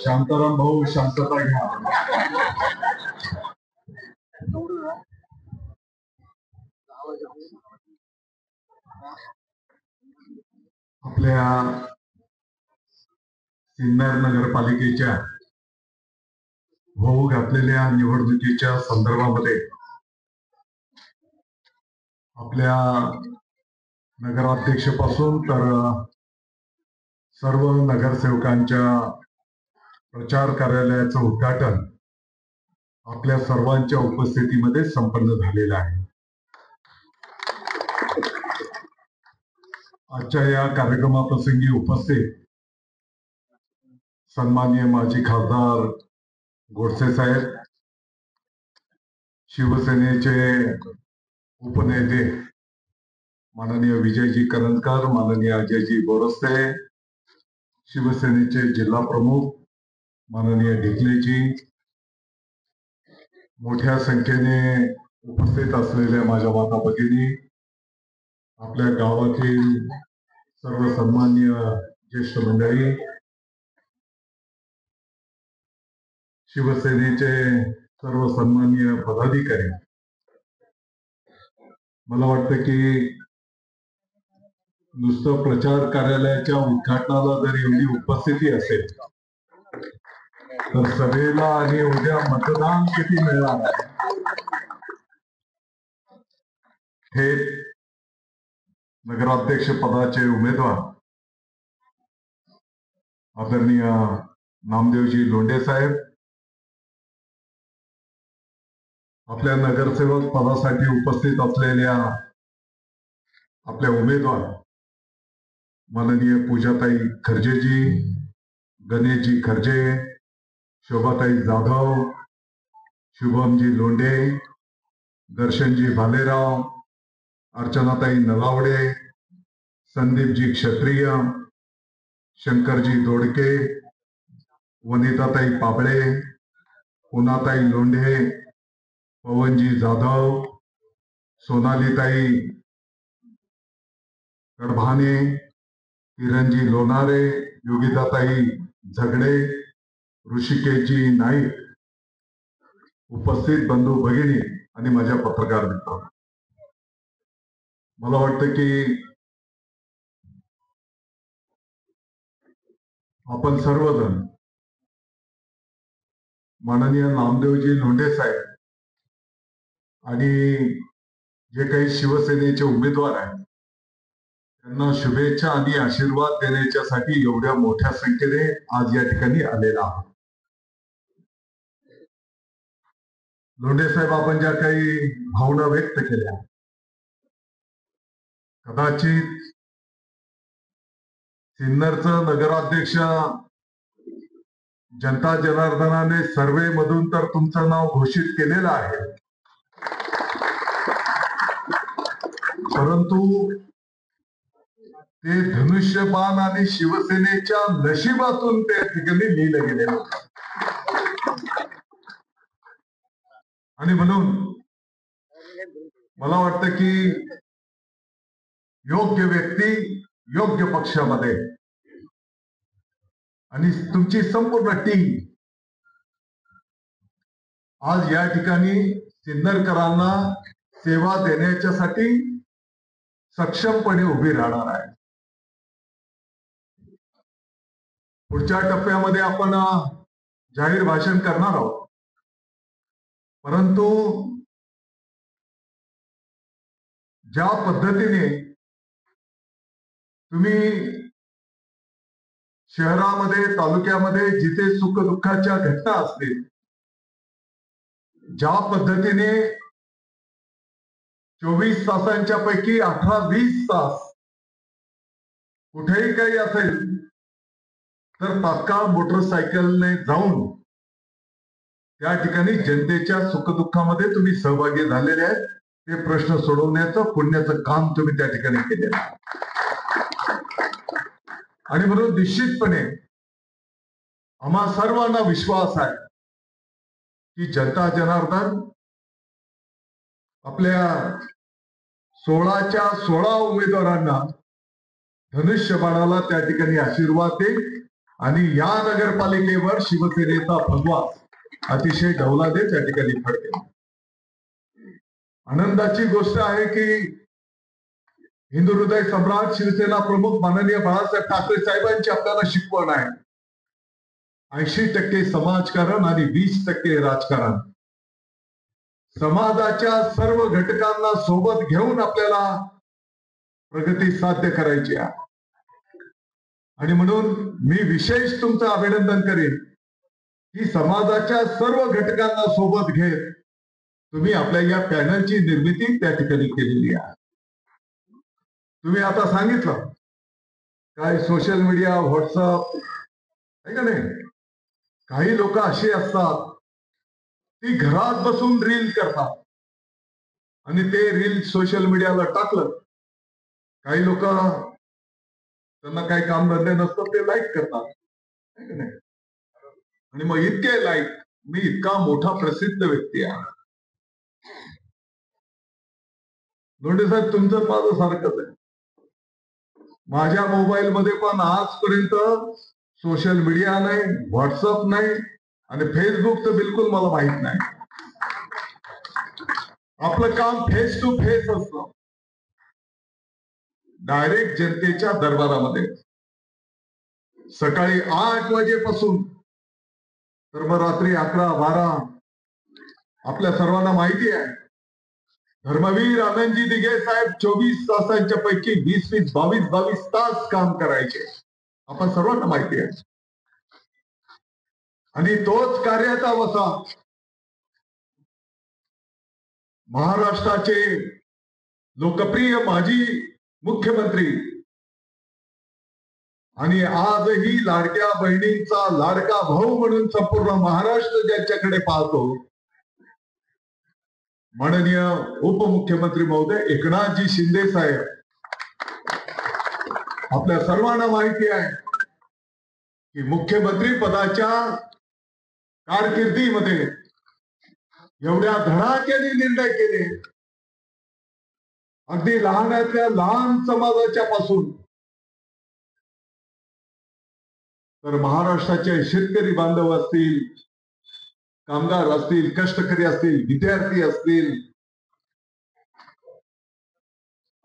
शांताराम भाऊ शांतता घ्या. आपल्या सिन्नर नगरपालिकेच्या होऊ घातलेल्या निवडणुकीच्या संदर्भामध्ये आपल्या नगराध्यक्षापासून तर सर्व नगरसेवकांच्या प्रचार कार्यालयाचं उद्घाटन आपल्या सर्वांच्या उपस्थितीमध्ये संपन्न झालेलं आहे. आजच्या या कार्यक्रमाप्रसंगी उपस्थित सन्माननीय माजी खासदार गोडसे साहेब, शिवसेनेचे उपनेते माननीय विजयजी करंजकर, माननीय अजयजी बोरस्ते, शिवसेनेचे जिल्हा प्रमुख माननीय ढिकलेजी, मोठ्या संख्येने उपस्थित असलेल्या माझ्या माता भगिनी, आपल्या गावातील सर्व सन्माननीय ज्येष्ठ मंडळी, शिवसेनेचे सर्व सन्माननीय पदाधिकारी, मला वाटतं की नुसतं प्रचार कार्यालयाच्या उद्घाटनाला जर एवढी उपस्थिती असेल तर सभेला आणि उद्या मतदान किती मिळणार आहे. हे नगराध्यक्ष पदाचे उमेदवार आदरणीय नामदेवजी लोंढे साहेब, आपल्या नगरसेवक पदासाठी उपस्थित असलेल्या आपल्या उमेदवार माननीय पूजाताई खर्जेजी, गणेशजी खर्जे, शोभाताई जाधव, शुभमजी लोंढे, दर्शनजी भालेराव, अर्चनाताई नलावडे, संदीपजी क्षत्रिय, शंकरजी दोडके, वनिताताई पाबळे, पुनाताई लोंढे, पवनजी जाधव, सोनालीताई कडभाने, किरणजी लोणारे, योगिताताई झगडे, ऋषिकेशजी नाईक, उपस्थित बंधू भगिनी आणि माझ्या पत्रकार मित्रांनो, मला वाटतं की आपण सर्वजण माननीय नामदेवजी लोंढे साहेब आणि जे काही शिवसेनेचे उमेदवार आहेत त्यांना शुभेच्छा आणि आशीर्वाद देण्याच्यासाठी एवढ्या मोठ्या संख्येने आज या ठिकाणी आलेला आहोत. लोंढे साहेब, आपण ज्या काही भावना व्यक्त केल्या, कदाचित सिन्नरचं नगराध्यक्ष जनता जनार्दनाने सर्वे मधून तर तुमचं नाव घोषित केलेलं आहे, परंतु ते धनुष्यबाण आणि शिवसेनेच्या नशिबातून त्या ठिकाणी लिहिलं गेलेलं. आणि म्हणून मला वाटतं की योग्य व्यक्ती योग्य पक्षामध्ये आणि तुमची संपूर्ण टीम आज या ठिकाणी सिन्नरकरांना सेवा देण्याच्यासाठी सक्षमपणे उभी राहणार आहे. पुढच्या टप्प्यामध्ये आपण जाहीर भाषण करणार आहोत, परंतु ज्या पद्धतीने तुम्ही शहरामध्ये तालुक्यामध्ये जिथे सुखदुःखाच्या घटना असतील, ज्या पद्धतीने 24 तासांच्या पैकी 18-20 तास कुठेही काही असेल तर तात्काळ मोटरसायकलने जाऊन त्या ठिकाणी जनतेच्या सुखदुःखामध्ये तुम्ही सहभागी झालेले आहेत. ते प्रश्न सोडवण्याचं पुण्याचं काम तुम्ही त्या ठिकाणी केलेलं आहे. आणि म्हणून निश्चितपणे आम्हा सर्वांना विश्वास आहे की जनता जनार्दन आपल्या 16च्या 16 उमेदवारांना धनुष्यबाणाला त्या ठिकाणी आशीर्वाद देईल आणि या नगरपालिकेवर शिवसेनेचा भगवा अतिशय डौलाने त्या ठिकाणी फडकेल. आनंदाची गोष्ट आहे की हिंदू हृदय सम्राट शिवसेना प्रमुख माननीय बाळासाहेब ठाकरे साहेबांची आपल्याला शिकवण आहे. 80% समाजकारण आणि 20% राजकारण. समाजाच्या सर्व घटकांना सोबत घेऊन आपल्याला प्रगती साध्य करायची आहे. आणि म्हणून मी विशेष तुमचं अभिनंदन करेन की समाजाच्या सर्व घटकांना सोबत घेत तुम्ही आपल्या या पॅनलची निर्मिती त्या ठिकाणी केलेली आहे. तुम्ही आता सांगितलं काय सोशल मीडिया व्हॉट्सअप आहे का नाही, काही लोक अशी असतात ती घरात बसून रील करतात आणि ते रील सोशल मीडियाला टाकलं. काही लोक त्यांना काही काम धंदे नसतात ते लाईक करतात आहे का नाही, आणि मग इतके लाईक, मी इतका मोठा प्रसिद्ध व्यक्ती आहे. लोंढे साहेब तुमचं माझं सारखंच आहे. माझ्या मोबाईल मध्ये पण आजपर्यंत सोशल मीडिया नाही, व्हॉट्सअप नाही आणि फेसबुक तर बिलकुल मला माहित नाही. आपलं काम फेस टू फेस असतं, डायरेक्ट जनतेच्या दरबारामध्ये. सकाळी 8 वाजेपासून तर मग रात्री 11-12 आपल्या सर्वांना माहिती आहे धर्मवीर आनंदजी दिघे साहेब 24 तासांच्या पैकी 20-20, 22-22 तास काम करायचे. आपण सर्वांना माहिती आहे. आणि तोच कार्याचा वसा महाराष्ट्राचे लोकप्रिय माजी मुख्यमंत्री आणि आजही लाडक्या बहिणींचा लाडका भाऊ म्हणून संपूर्ण महाराष्ट्र ज्यांच्याकडे पाहतो, माननीय उपमुख्यमंत्री महोदय एकनाथजी शिंदे साहेब. आपल्या सर्वांना माहिती आहे की मुख्यमंत्री पदाच्या कारकिर्दीमध्ये एवढ्या धडाक्याने निर्णय केले, अगदी लहानातल्या लहान समाजाच्या पासून तर महाराष्ट्राचे शेतकरी बांधव असतील, कामगार असतील, कष्टकरी असतील, विद्यार्थी असतील,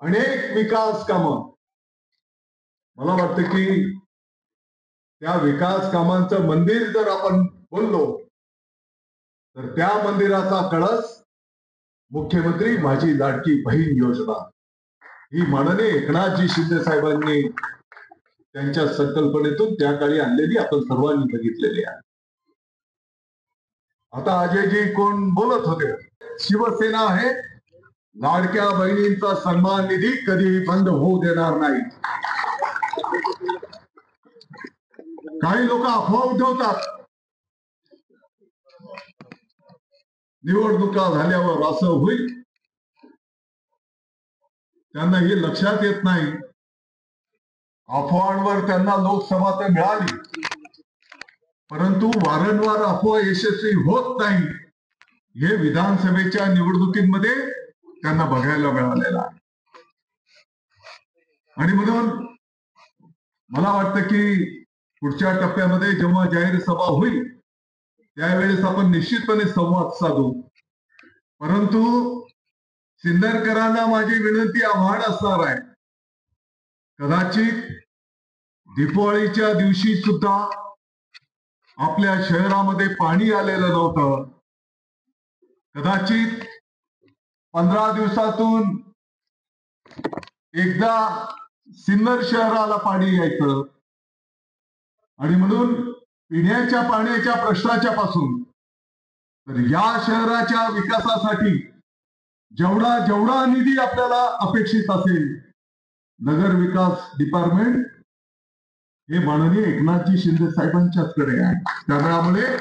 अनेक विकास कामं. मला वाटतं की त्या विकास कामांचं मंदिर जर आपण बोललो तर त्या मंदिराचा कळस मुख्यमंत्री माझी लाडकी बहीण योजना ही माननीय एकनाथजी शिंदे साहेबांनी त्यांच्या संकल्पनेतून त्या काळी आणलेली आपण सर्वांनी बघितलेली आहे. आता अजयजी कोण बोलत होते, शिवसेना आहे लाडक्या बहिणींचा सन्मान निधी कधीही बंद होऊ देणार नाही. काही लोक अफवा उठवतात, निवडणुका झाल्यावर असं होईल. त्यांना हे लक्षात येत नाही अफवांवर त्यांना लोकसभा तर मिळाली, परंतु वारंवार अफवा यशस्वी होत नाही हे विधानसभेच्या निवडणुकीमध्ये त्यांना बघायला मिळालेलं आहे. आणि म्हणून मला वाटतं की पुढच्या टप्प्यामध्ये जेव्हा जाहीर सभा होईल त्यावेळेस आपण निश्चितपणे संवाद साधू. परंतु सिन्नरकरांना माझी विनंती आव्हान असणार आहे, कदाचित दीपावलीच्या दिवशी सुद्धा आपल्या शहरामध्ये पाणी आलेलं नव्हतं. कदाचित 15 दिवसातून एकदा सिन्नर शहराला पाणी यायचं. आणि म्हणून पिण्याच्या पाण्याच्या प्रश्नाच्या पासून तर या शहराच्या विकासासाठी जेवढा जेवढा निधी आपल्याला अपेक्षित असेल, नगर विकास डिपार्टमेंट हे माननीय एकनाथजी शिंदे साहेबांच्याच कडे आहे. त्यामुळे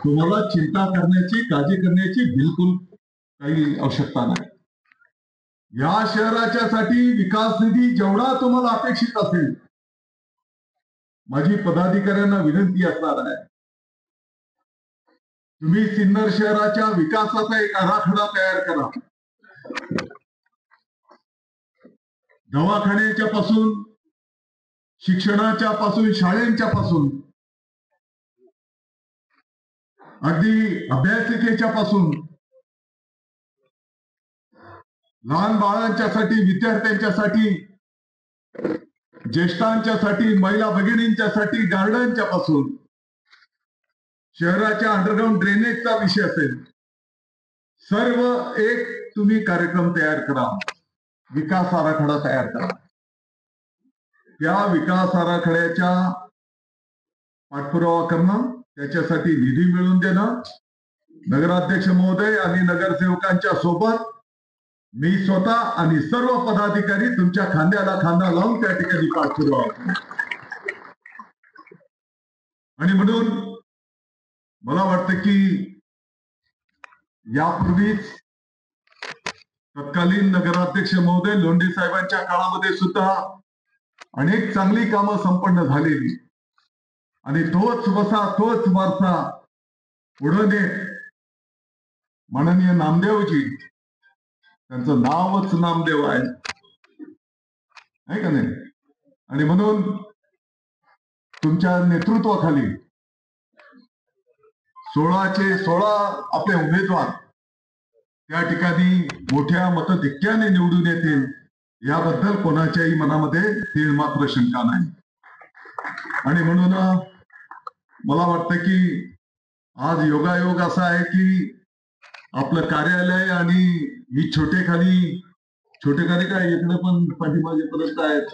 तुम्हाला चिंता करण्याची, काळजी करण्याची बिलकुल काही आवश्यकता नाही. या शहराच्या साठी विकास निधी जेवढा तुम्हाला अपेक्षित असेल, माझी पदाधिकाऱ्यांना विनंती असणार आहे, तुम्ही सिन्नर शहराच्या विकासाचा एक आराखडा तयार करा. दवाखान्याच्या पासून शिक्षणाच्या पासून, शाळेंच्या पासून, अगदी अभ्यासिकेच्या पासून, लहान बाळांच्यासाठी, विद्यार्थ्यांच्यासाठी, ज्येष्ठांच्यासाठी, महिला भगिनींच्यासाठी, गार्डनच्या पासून, शहराच्या अंडरग्राऊंड ड्रेनेजचा विषय असेल, सर्व एक तुम्ही कार्यक्रम तयार करा, विकास आराखडा तयार करा. त्या विकास आराखड्याच्या पाठपुरावा करणं, त्याच्यासाठी निधी मिळवून देणं, नगराध्यक्ष महोदय आणि नगरसेवकांच्या सोबत मी स्वतः आणि सर्व पदाधिकारी तुमच्या खांद्याला खांदा लावून त्या ठिकाणी पाठपुरावा. आणि म्हणून मला वाटतं की यापूर्वीच तत्कालीन नगराध्यक्ष महोदय लोंढे साहेबांच्या काळामध्ये सुद्धा अनेक चांगली कामं संपन्न झालेली, आणि तोच वसा, तोच वारसा पुढे नेत माननीय नामदेवजी, त्यांचं नावच नामदेव आहे का नाही. आणि म्हणून तुमच्या नेतृत्वाखाली 16चे 16 आपले उमेदवार त्या ठिकाणी मोठ्या मतधिक्याने निवडून येतील, याबद्दल कोणाच्याही मनामध्ये तीळ मात्र शंका नाही. आणि म्हणून मला वाटतं की आज योगायोग असा आहे की आपलं कार्यालय आणि ही छोटेखाली काय इकडे पण पाठीमागेपर्यंत आहेत,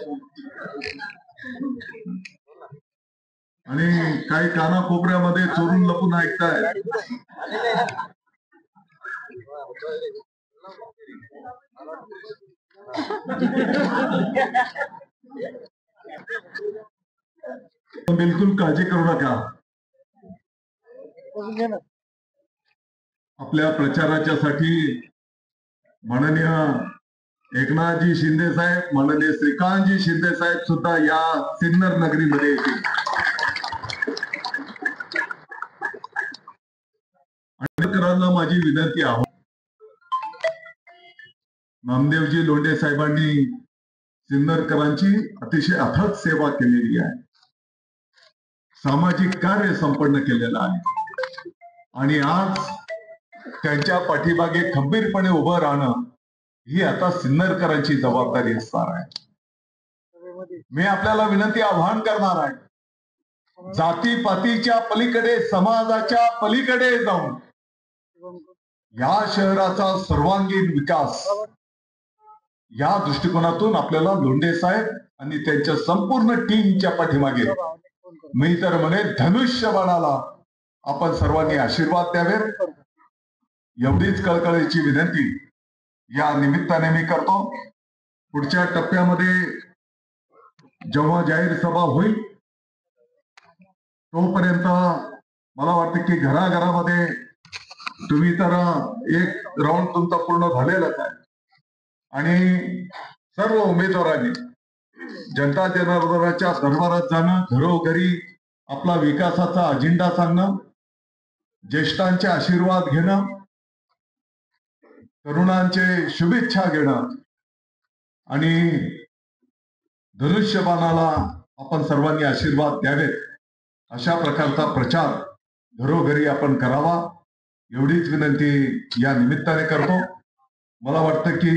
आणि काही कानाकोपऱ्यामध्ये चोरून लपून ऐकताय. बिलकुल काळजी करू नका. आपल्या प्रचाराच्या साठी माननीय एकनाथजी शिंदे साहेब, माननीय श्रीकांतजी शिंदे साहेब सुद्धा या सिन्नर नगरीमध्ये येतील. आणि माझी विनंती आहे, नामदेवजी लोंढे साहेबांनी सिन्नरकरांची अतिशय अथक सेवा केलेली आहे, सामाजिक कार्य संपन्न केलेलं आहे, आणि आज त्यांच्या पाठीमागे खंबीरपणे उभं राहणं ही आता सिन्नरकरांची जबाबदारी असणार आहे. मी आपल्याला विनंती, आवाहन करणार आहे, जातीपातीच्या पलीकडे, समाजाच्या पलीकडे जाऊन या शहराचा सर्वांगीण विकास, या दृष्टिकोनातून आपल्याला लोंढे साहेब आणि त्यांच्या संपूर्ण टीमच्या पाठीमागे, मी तर म्हणे धनुष्यबाणाला आपण सर्वांनी आशीर्वाद द्यावेत, एवढीच कळकळीची विनंती या निमित्ताने मी करतो. पुढच्या टप्प्यामध्ये जेव्हा जाहीर सभा होईल तोपर्यंत मला वाटतं की घराघरामध्ये तुम्ही तर एक राऊंड तुमचा पूर्ण झालेलाच आहे, आणि सर्व उमेदवारांनी जनता जनार्दनाच्या दरबारात जाणं, घरोघरी आपला विकासाचा अजेंडा सांगणं, ज्येष्ठांचे आशीर्वाद घेणं, तरुणांचे शुभेच्छा घेणं, आणि धनुष्यबाणाला आपण सर्वांनी आशीर्वाद द्यावेत, अशा प्रकारचा प्रचार घरोघरी आपण करावा, एवढीच विनंती या निमित्ताने करतो. मला वाटतं की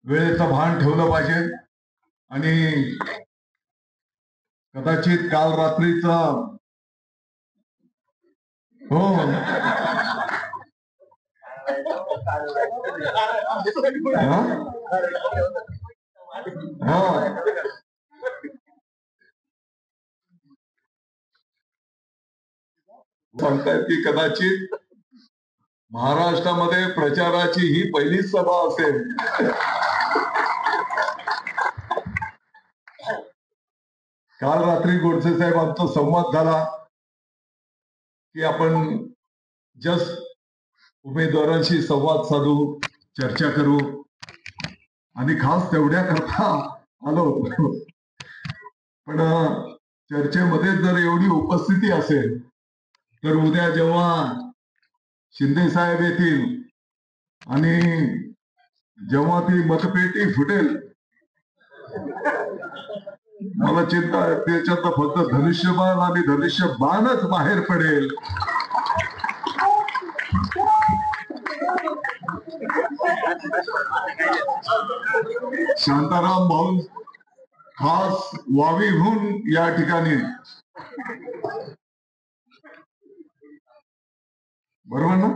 वेळेचं भान ठेवलं पाहिजे, आणि कदाचित काल रात्रीचा हो सांगतायत की कदाचित महाराष्ट्रामध्ये प्रचाराची ही पहिलीच सभा असेल. काल रात्री गोडसे साहेब आमचा संवाद झाला की आपण जस्ट उमेदवारांशी संवाद साधू, चर्चा करू, आणि खास तेवढ्या करता आलो होतो. पण चर्चेमध्ये जर एवढी उपस्थिती असेल तर उद्या जेव्हा शिंदे साहेब येतील आणि जेव्हा ती मतपेटी फुटेल मला चिंता आहे त्याच्यात फक्त धनुष्यबाण आणि धनुष्यबाणच बाहेर पडेल. शांताराम भाऊ खास वावीहून या ठिकाणी, बरोबर ना?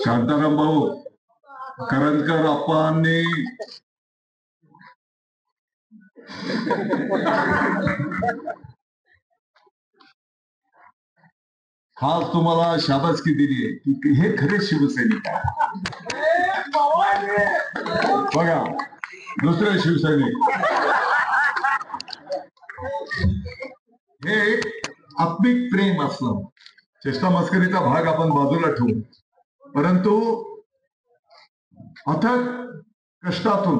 शांताराम भाऊ करंजकर अप्पांनी खास तुम्हाला शाबासकी दिली आहे की हे खरे शिवसैनिक आहे. बघा दुसरे शिवसैनिक हे आत्मिक प्रेम असलं, चेष्टा मस्करीचा भाग आपण बाजूला ठेवू, परंतु अथक कष्टातून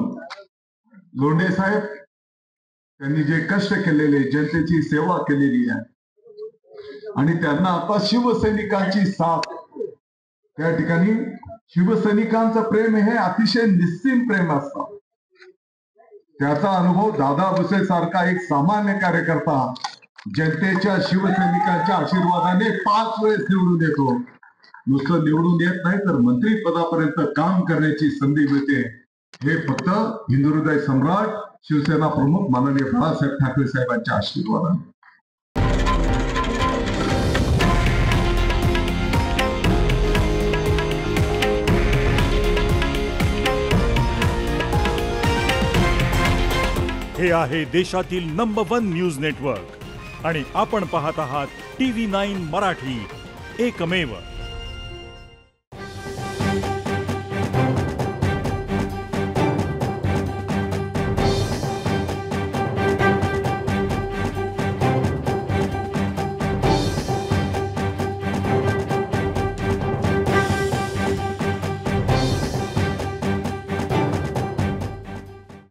लोंढे साहेब त्यांनी जे कष्ट केलेले, जनतेची सेवा केलेली आहे आणि त्यांना आता शिवसैनिकांची साथ, त्या ठिकाणी शिवसैनिकांचं प्रेम हे अतिशय निस्सीम प्रेम असतं. त्याचा अनुभव दादा भुसे सारखा एक सामान्य कार्यकर्ता जनतेच्या शिवसैनिकांच्या आशीर्वादाने 5 वेळेस निवडून येतो. नुसतं निवडून येत नाही तर मंत्री पदापर्यंत काम करण्याची संधी मिळते. हे फक्त हिंदुहृदय सम्राट शिवसेना प्रमुख माननीय बाळासाहेब ठाकरे साहेबांच्या आशीर्वादाने. हे आहे देशातील नंबर 1 न्यूज नेटवर्क आणि आपण पाहत आहात TV9 मराठी, एकमेव.